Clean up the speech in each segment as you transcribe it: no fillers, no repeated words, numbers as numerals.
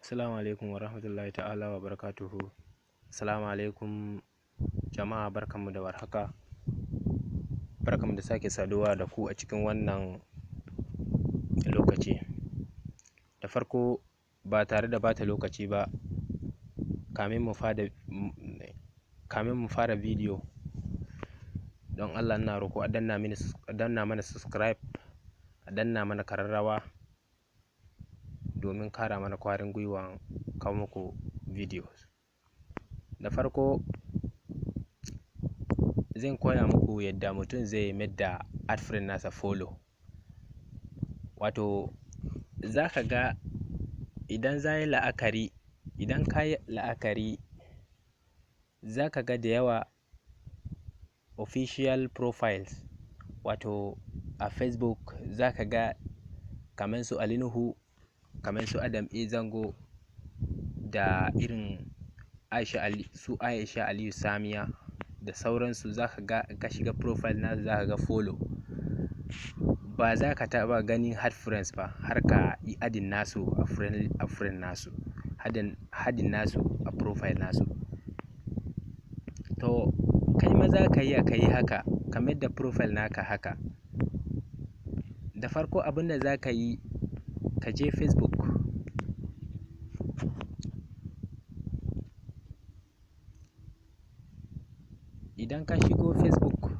Assalamu alaikum wa rahmatullahi ta'ala wa barakatuhu. Assalamu alaikum jama'a, barkanmu da warhaka. Barkanmu da sake saduwa da ku a cikin wannan lokaci. Da farko ba tare da bata lokaci ba, kamin mu fara bidiyo, don Allah ina roƙo a danna mana subscribe, a danna mana kararrawa domin kara mana kwarin gwiwa kawo muku videos. Da farko zan koya muku yadda mutum zai medda friend nasa follow. Wato za ka ga idan ka yi la'akari za ka ga da yawa official profiles, wato a Facebook za ka ga kamar su Ali Nuhu, kamar su Adam A Zango da irin Aisha Aliyu Samiya da sauransu. Za ka ga ka shiga profile nasu za ka ga follow. Ba za ka taɓa ganin hard friends ba har ka yi adin nasu a friend nasu, hadin nasu a profile nasu. To kai ma za ka yi haka, ka da profile naka haka. Da farko abinda za ka yi, ka je Facebook. Idan ka shigo Facebook,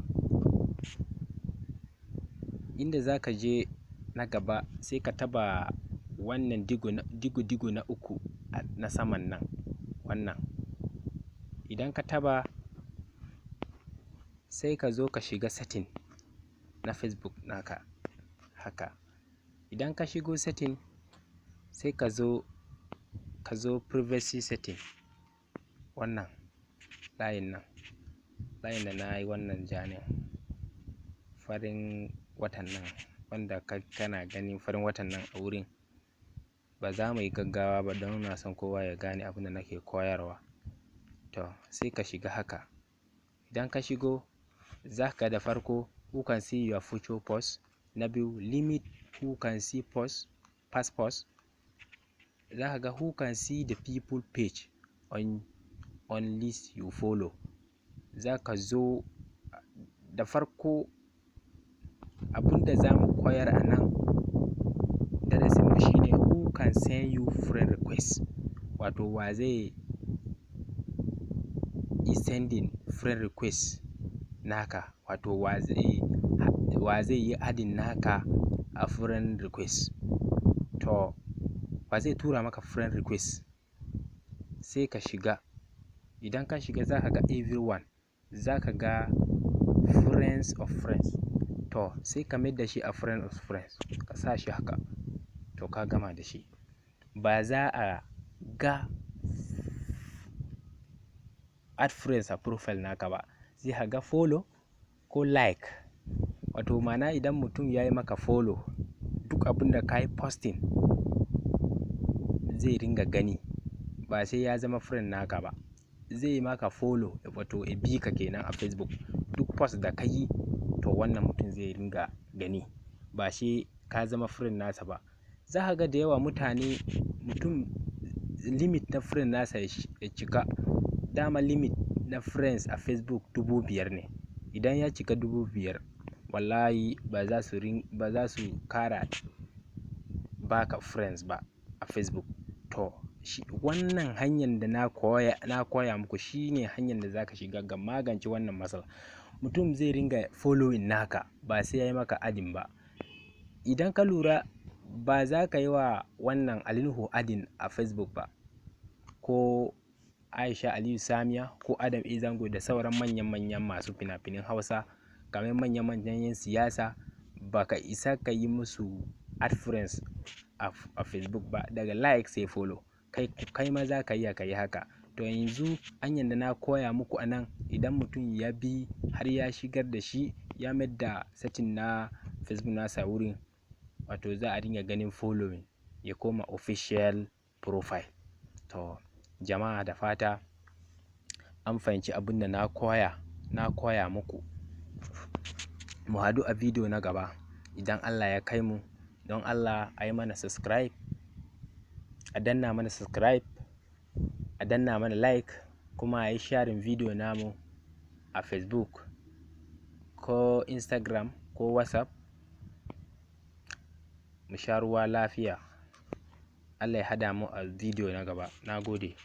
inda za ka je na gaba sai ka taba wannan digo na uku na saman nan, wannan. Idan ka taba sai ka zo ka shiga setting na Facebook naka haka. Idan ka shigo setting sai ka zo privacy setting, wannan layin da na yi wannan janin farin watan nan, wanda kana ganin farin watan nan a wurin. Ba za mu yi gaggawa ba don na son kowa ya gane abin da nake koyarwa. To sai ka shiga haka. Idan ka shigo za ka da farko who can see your future post, na biyu limit who can see past post. Za ka ga who can see the people page on list you follow. Za ka zo da farko abinda za mu koyar a nan darasinmu shine who can send you friend request. Wato wa zai yi sending friend request naka, wato wa zai yi adin naka a friend request. To wa zai tura maka friend request, sai ka shiga. Idan ka shiga za ka ga everyone, za ka ga friends of friends. To sai ka mai da shi a friend of friends, ka sa shi haka. To ka gama da shi. Ba za a ga add friends a profile naka ba, sai ka ga follow ko like. Wato mana idan mutum ya yi maka follow, duk abin da ka yi posting zai ringa gani, ba sai ya zama friend naka ba. Zai yi maka follow, wato ya bi ka kenan a Facebook. Duk post da ka yi to wannan mutum zai ringa gani, ba sai ka zama friend nasa ba. Za ka ga da yawa mutum limit na friend nasa ya cika. Dama limit na friends a Facebook 5,000 ne. Idan ya cika 5,000, wallahi ba za su kara baka friends ba a Facebook. To wannan hanyar da na koya muku shine hanyar da za ka shiga ga magance wannan matsala. Mutum zai ringa following naka ba sai ya yi maka adin ba. Idan ka lura ba za ka yi wa wannan Ali Nuhu adin a Facebook ba, ko Aisha Aliyu Samiya ko Adam A Zango da sauran manyan masu fina-finan Hausa, kamar manyan 'yan siyasa. Ba ka isa ka yi musu add friends a Facebook ba, daga like sai follow. Kai ma za ka yi haka. To yanzu hanyar da na koya muku a nan, idan mutum ya bi har ya shigar da shi, ya da setting na Facebook nasa wurin, wato za a dinga ganin following ya koma official profile. To jama'a, da fata an fahimci abin da na koya muku. Mu haɗu a bidiyo na gaba idan Allah ya kai mu. Don Allah a yi mana subscribe, a danna mana subscribe, a danna mana like, kuma a yi sharing video namu a Facebook ko Instagram ko WhatsApp. Mu sha ruwa lafiya. Allah ya hada mu a video na gaba. Na gode.